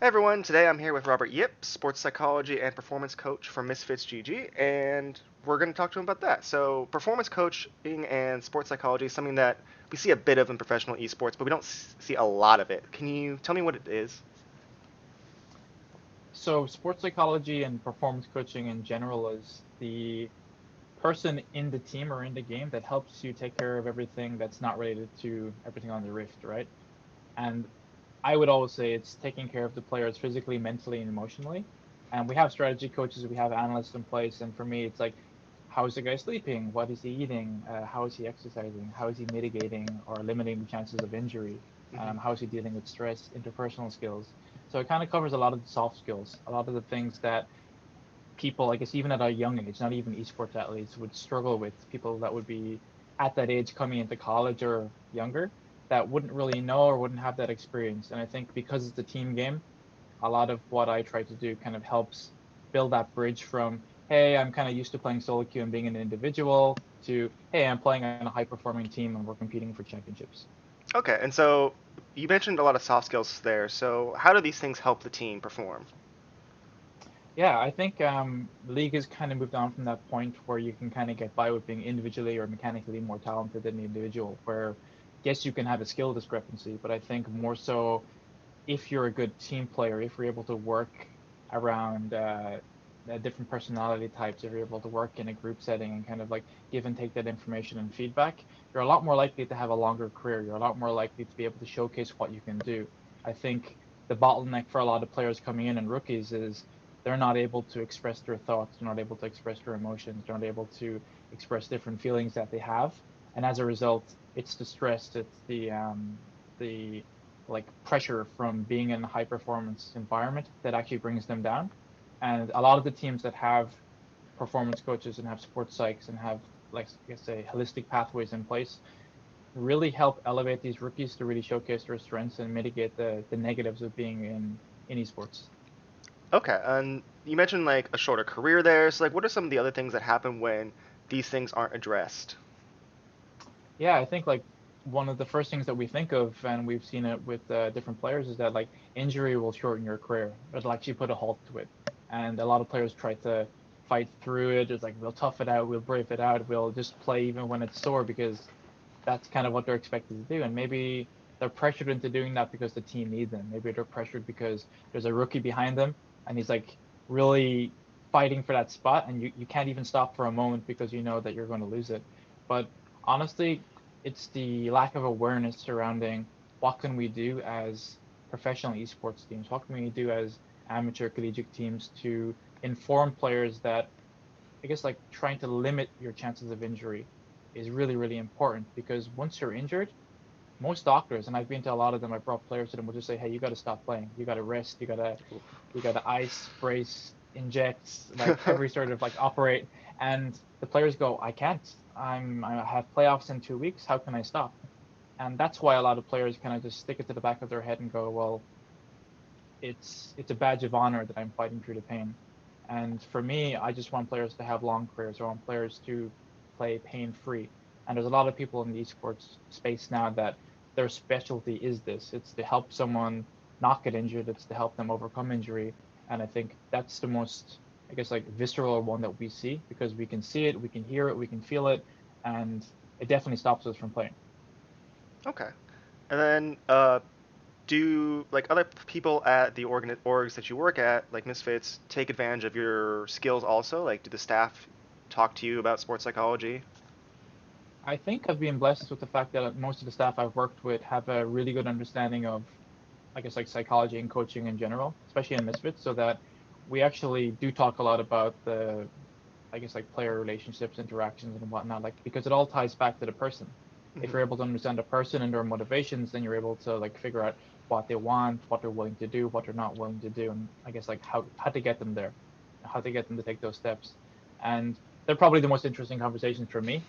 Hi everyone, today I'm here with Robert Yip, sports psychology and performance coach from Misfits GG, and we're going to talk to him about that. So, performance coaching and sports psychology is something that we see a bit of in professional esports, but we don't see a lot of it. Can you tell me what it is? So, sports psychology and performance coaching in general is the person in the team or in the game that helps you take care of everything that's not related to everything on the Rift, right? And I would always say it's taking care of the players physically, mentally, and emotionally. And we have strategy coaches, we have analysts in place. And for me, it's like, how is the guy sleeping? What is he eating? How is he exercising? How is he mitigating or limiting the chances of injury? Hmm. How is he dealing with stress, interpersonal skills? So it kind of covers a lot of the soft skills, a lot of the things that people, I guess, even at a young age, not even esports athletes, would struggle with. People that would be at that age coming into college or younger that wouldn't really know or wouldn't have that experience. And I think because it's a team game, a lot of what I try to do kind of helps build that bridge from, hey, I'm kind of used to playing solo queue and being an individual to, hey, I'm playing on a high performing team and we're competing for championships. Okay, and so you mentioned a lot of soft skills there. So, how do these things help the team perform? Yeah, I think League has kind of moved on from that point where you can kind of get by with being individually or mechanically more talented than the individual, where yes, you can have a skill discrepancy, but I think more so if you're a good team player, if you're able to work around different personality types, if you're able to work in a group setting and kind of like give and take that information and feedback, you're a lot more likely to have a longer career. You're a lot more likely to be able to showcase what you can do. I think the bottleneck for a lot of players coming in and rookies is they're not able to express their thoughts, they're not able to express their emotions, they're not able to express different feelings that they have. And as a result, it's the stress, it's the like pressure from being in a high performance environment that actually brings them down. And a lot of the teams that have performance coaches and have sports psychs and have like I guess say holistic pathways in place really help elevate these rookies to really showcase their strengths and mitigate the negatives of being in esports. Okay, and you mentioned like a shorter career there. So, like, what are some of the other things that happen when these things aren't addressed? Yeah, I think like one of the first things that we think of, and we've seen it with different players, is that like injury will shorten your career. It'll actually put a halt to it. And a lot of players try to fight through it. It's like we'll tough it out, we'll brave it out, we'll just play even when it's sore because that's kind of what they're expected to do. And maybe they're pressured into doing that because the team needs them. Maybe they're pressured because there's a rookie behind them and he's like really fighting for that spot, and you can't even stop for a moment because you know that you're going to lose it. But honestly, it's the lack of awareness surrounding what can we do as professional esports teams, what can we do as amateur collegiate teams to inform players that I guess like trying to limit your chances of injury is really, really important because once you're injured, most doctors, and I've been to a lot of them, I brought players to them, will just say, hey, you got to stop playing. You got to rest. You got to ice, brace, inject, like every sort of like operate. And the players go, I can't. I have playoffs in 2 weeks. How can I stop? And that's why a lot of players kind of just stick it to the back of their head and go, well, it's a badge of honor that I'm fighting through the pain. And for me, I just want players to have long careers. I want players to play pain free. And there's a lot of people in the esports space now that their specialty is this. It's to help someone not get injured. It's to help them overcome injury. And I think that's the most, I guess, like visceral one that we see because we can see it, we can hear it, we can feel it, and it definitely stops us from playing. Okay, and then do like other people at the orgs that you work at, like Misfits, take advantage of your skills also? Like, do the staff talk to you about sports psychology? I think I've been blessed with the fact that most of the staff I've worked with have a really good understanding of, I guess, like psychology and coaching in general, especially in Misfits, so that we actually do talk a lot about the, I guess, like player relationships, interactions, and whatnot, like because it all ties back to the person. If Hmm. you're able to understand the person and their motivations, then you're able to like figure out what they want, what they're willing to do, what they're not willing to do, and I guess like how to get them there, how to get them to take those steps. And they're probably the most interesting conversations for me.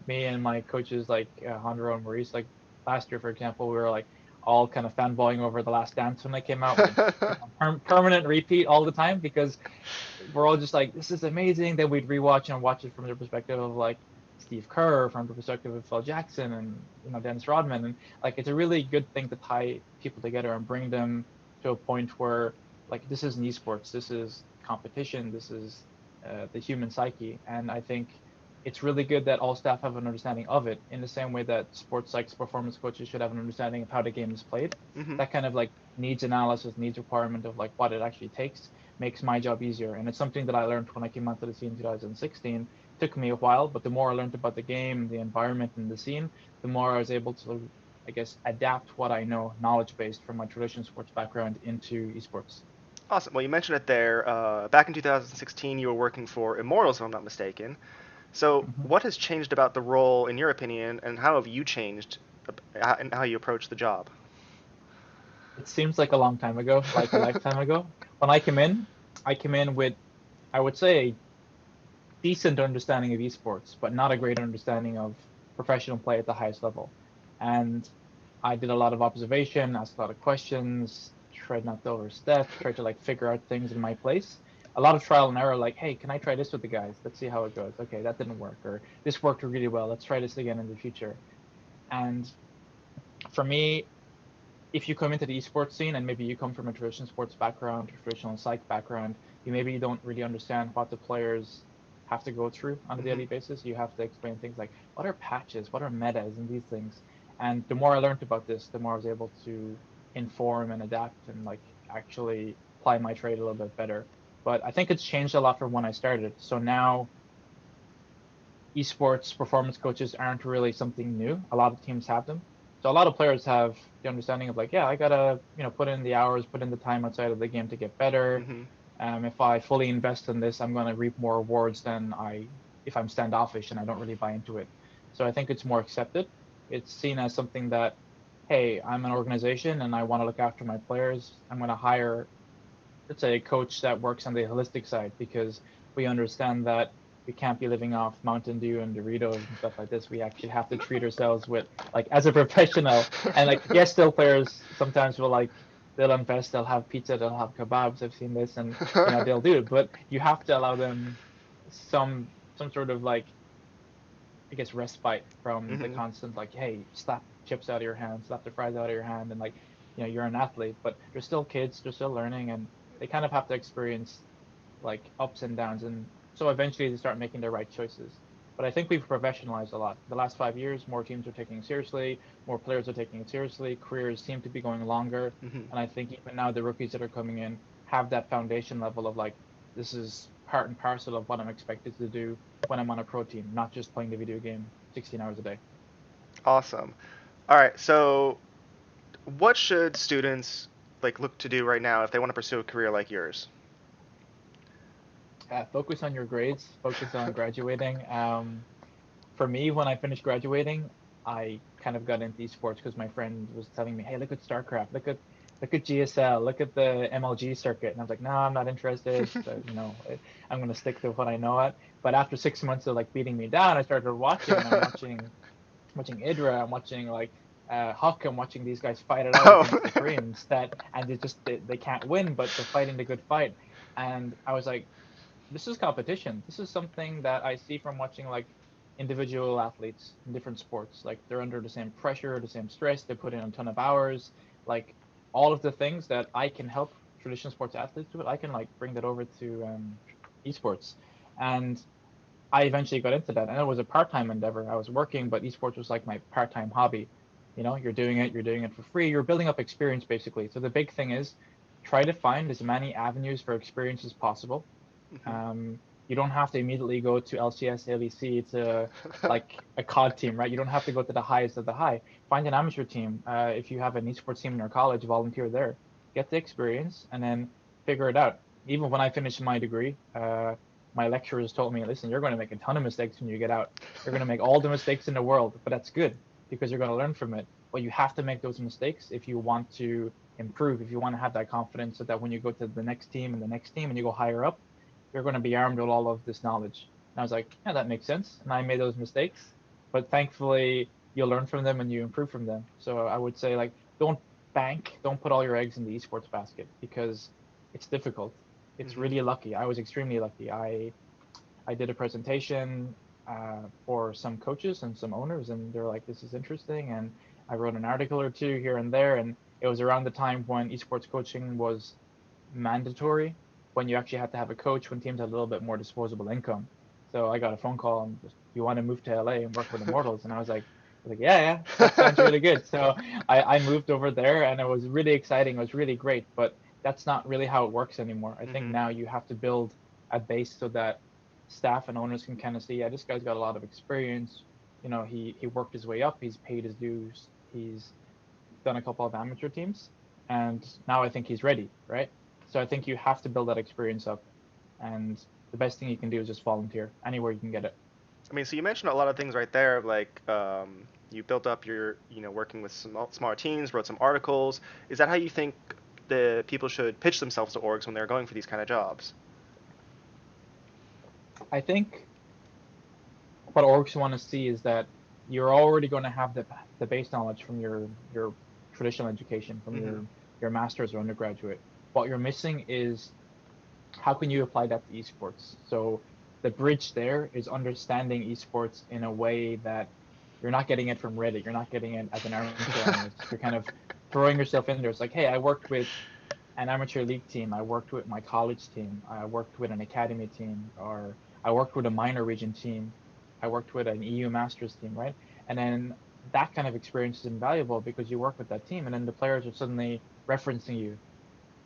Me and my coaches like Hondro and Maurice, like last year, for example, we were like all kind of fanboying over The Last Dance when they came out. We put on permanent repeat all the time because we're all just like, this is amazing. Then we'd rewatch and watch it from the perspective of like Steve Kerr, from the perspective of Phil Jackson and Dennis Rodman, and like it's a really good thing to tie people together and bring them to a point where like this is an esports, this is competition, this is the human psyche, and I think it's really good that all staff have an understanding of it in the same way that sports psychs performance coaches should have an understanding of how the game is played. Hmm. That kind of like needs analysis, needs requirement of like what it actually takes makes my job easier. And it's something that I learned when I came onto the scene in 2016. It took me a while, but the more I learned about the game, the environment, and the scene, the more I was able to, I guess, adapt what I know knowledge based from my traditional sports background into esports. Awesome. Well, you mentioned it there. Back in 2016, you were working for Immortals, if I'm not mistaken. So, Mm-hmm. what has changed about the role, in your opinion, and how have you changed in how you approach the job? It seems like a long time ago, like a lifetime ago. When I came in with, I would say, a decent understanding of esports, but not a great understanding of professional play at the highest level. And I did a lot of observation, asked a lot of questions, tried not to overstep, tried to like figure out things in my place. A lot of trial and error, like, hey, can I try this with the guys? Let's see how it goes. Okay, that didn't work, or this worked really well. Let's try this again in the future. And for me, if you come into the esports scene and maybe you come from a traditional sports background, or traditional psych background, you don't really understand what the players have to go through on a Hmm. daily basis. You have to explain things like what are patches, what are metas, and these things. And the more I learned about this, the more I was able to inform and adapt and like actually apply my trade a little bit better. But I think it's changed a lot from when I started. So now esports performance coaches aren't really something new. A lot of teams have them. So a lot of players have the understanding of like, yeah, I gotta, put in the hours, put in the time outside of the game to get better. Hmm. If I fully invest in this, I'm gonna reap more rewards than if I'm standoffish and I don't really buy into it. So I think it's more accepted. It's seen as something that, hey, I'm an organization and I want to look after my players. I'm gonna hire, let's say, a coach that works on the holistic side because we understand that we can't be living off Mountain Dew and Doritos and stuff like this. We actually have to treat ourselves with like as a professional. And like yes, still players sometimes will like they'll invest, they'll have pizza, they'll have kebabs. I've seen this, and they'll do it. But you have to allow them some sort of like I guess respite from the Hmm. constant like, hey, slap chips out of your hand, slap the fries out of your hand, and like, you're an athlete, but they're still kids, they're still learning, and they kind of have to experience like ups and downs, and so eventually they start making their right choices. But I think we've professionalized a lot. The last 5 years, more teams are taking it seriously, more players are taking it seriously, careers seem to be going longer, Hmm. and I think even now the rookies that are coming in have that foundation level of like, this is part and parcel of what I'm expected to do when I'm on a pro team, not just playing the video game 16 hours a day. Awesome. All right. So, what should students look to do right now if they want to pursue a career like yours? Focus on your grades, focus on graduating. For me, when I finished graduating, I kind of got into esports because my friend was telling me, "Hey, look at StarCraft, look at GSL, look at the MLG circuit," and I was like, "No, I'm not interested. I'm gonna stick to what I know at." But after 6 months of like beating me down, I started watching, and I'm watching Idra, I'm watching like Huck, I'm watching these guys fight it out Oh. against the Koreans and they can't win, but they're fighting the good fight. And I was like, this is competition. This is something that I see from watching like individual athletes in different sports. Like they're under the same pressure, the same stress. They put in a ton of hours. Like all of the things that I can help traditional sports athletes do, I can like bring that over to esports. And I eventually got into that, and it was a part-time endeavor. I was working, but esports was like my part-time hobby. You're doing it for free. You're building up experience basically. So the big thing is try to find as many avenues for experience as possible. Hmm. You don't have to immediately go to LCS, LEC to like a COD team, right? You don't have to go to the highest of the high. Find an amateur team. If you have an esports team in your college, volunteer there, get the experience, and then figure it out. Even when I finished my degree, my lecturers told me, listen, you're going to make a ton of mistakes when you get out. You're going to make all the mistakes in the world, but that's good because you're going to learn from it. But you have to make those mistakes if you want to improve, if you want to have that confidence so that when you go to the next team and the next team and you go higher up, you're going to be armed with all of this knowledge. And I was like, yeah, that makes sense. And I made those mistakes, but thankfully you learn from them and you improve from them. So I would say like, don't put all your eggs in the esports basket because it's difficult. It's Hmm. really lucky. I was extremely lucky. I did a presentation for some coaches and some owners, and they're like, "This is interesting." And I wrote an article or two here and there, and It was around the time when esports coaching was mandatory, when you actually had to have a coach, when teams had a little bit more disposable income. So I got a phone call and just, you want to move to LA and work with Immortals? And I was like, yeah, yeah, that sounds really good. So I moved over there and it was really exciting. It was really great, but that's not really how it works anymore. I think Hmm. now you have to build a base so that staff and owners can kind of see, yeah, this guy's got a lot of experience. He worked his way up. He's paid his dues. He's done a couple of amateur teams, and now I think he's ready, right? So I think you have to build that experience up, and the best thing you can do is just volunteer anywhere you can get it. I mean, so you mentioned a lot of things right there, like you built up your, working with some smaller teams, wrote some articles. Is that how you think the people should pitch themselves to orgs when they're going for these kind of jobs? I think what orgs want to see is that you're already going to have the base knowledge from your traditional education, from Hmm. your master's or undergraduate. What you're missing is how can you apply that to esports? So the bridge there is understanding esports in a way that you're not getting it from Reddit. You're not getting it as an armchair analyst. You're kind of throwing yourself in there. It's like, hey, I worked with an amateur league team. I worked with my college team. I worked with an academy team, or I worked with a minor region team. I worked with an EU Masters team, right? And then that kind of experience is invaluable because you work with that team, and then the players are suddenly referencing you.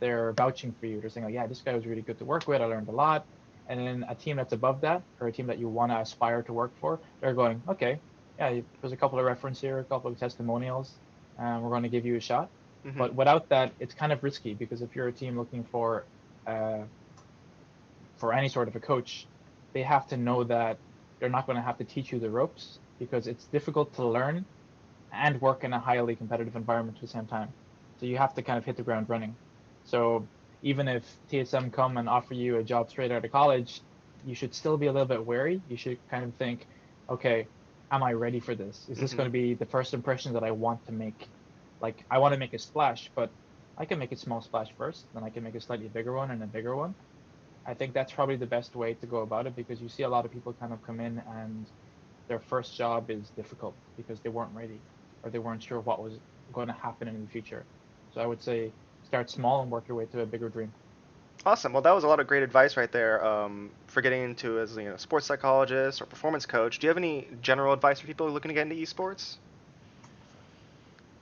They're vouching for you. They're saying, like, yeah, this guy was really good to work with. I learned a lot. And then a team that's above that, or a team that you want to aspire to work for, they're going, okay, yeah, there's a couple of references here, a couple of testimonials. We're going to give you a shot. Hmm. But without that, it's kind of risky because if you're a team looking uh, for any sort of a coach, they have to know that they're not going to have to teach you the ropes because it's difficult to learn and work in a highly competitive environment at the same time. So you have to kind of hit the ground running. So even if TSM come and offer you a job straight out of college, you should still be a little bit wary. You should kind of think, okay, am I ready for this? Is this Hmm. going to be the first impression that I want to make? Like I want to make a splash, but I can make a small splash first, then I can make a slightly bigger one and a bigger one. I think that's probably the best way to go about it because you see a lot of people kind of come in and their first job is difficult because they weren't ready or they weren't sure what was going to happen in the future. So I would say start small and work your way to a bigger dream. Awesome. Well, that was a lot of great advice right there for getting into as a sports psychologist or performance coach. Do you have any general advice for people looking to get into esports?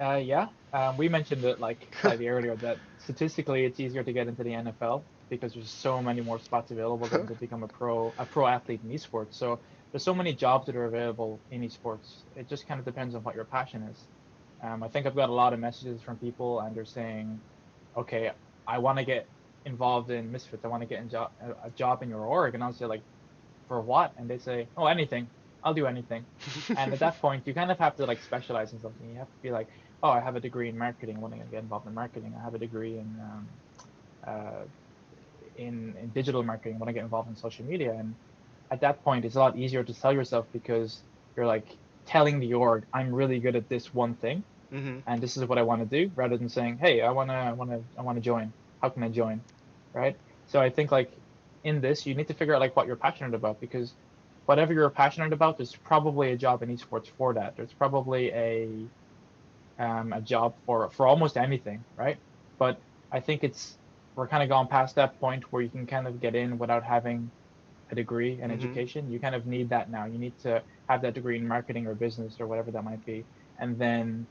Yeah, we mentioned it like slightly earlier that statistically it's easier to get into the NFL because there's so many more spots available than to become a pro athlete in esports. So there's so many jobs that are available in esports. It just kind of depends on what your passion is. I think I've got a lot of messages from people and they're saying, okay, I want to get involved in Misfits. I want to get a job in your org. And I'll say like, for what? And they say, oh, anything. I'll do anything. And at that point, you kind of have to like specialize in something. You have to be like, oh, I have a degree in marketing. I want to get involved in marketing. I have a degree uh, in digital marketing. I want to get involved in social media. And at that point, it's a lot easier to sell yourself because you're like telling the org, I'm really good at this one thing, Hmm. and this is what I want to do, rather than saying, hey, I want to join. How can I join? Right. So I think like in this, you need to figure out like what you're passionate about because whatever you're passionate about, there's probably a job in esports for that. There's probably a job for almost anything, right? But I think we're kind of gone past that point where you can kind of get in without having a degree in Hmm. education. You kind of need that now. You need to have that degree in marketing or business or whatever that might be, and then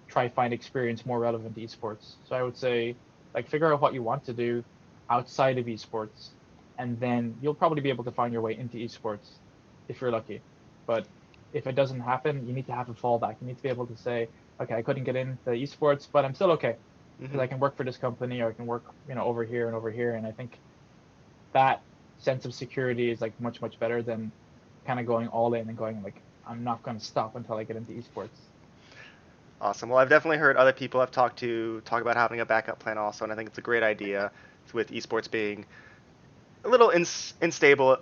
try find experience more relevant to esports. So I would say like figure out what you want to do outside of esports, and then you'll probably be able to find your way into esports if you're lucky. But if it doesn't happen, you need to have a fallback. You need to be able to say, okay, I couldn't get into esports, but I'm still okay because Hmm. I can work for this company or I can work, over here and over here. And I think that sense of security is like much, much better than kind of going all in and going like, I'm not going to stop until I get into esports. Awesome. Well, I've definitely heard other people I've talked to talk about having a backup plan also, and I think it's a great idea with esports being a little unstable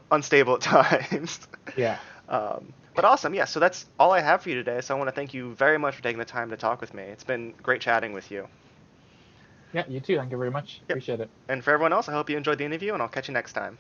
at times. Yeah. But awesome, yeah. So that's all I have for you today. So I want to thank you very much for taking the time to talk with me. It's been great chatting with you. Yeah, you too. Thank you very much. Yep. Appreciate it. And for everyone else, I hope you enjoyed the interview, and I'll catch you next time.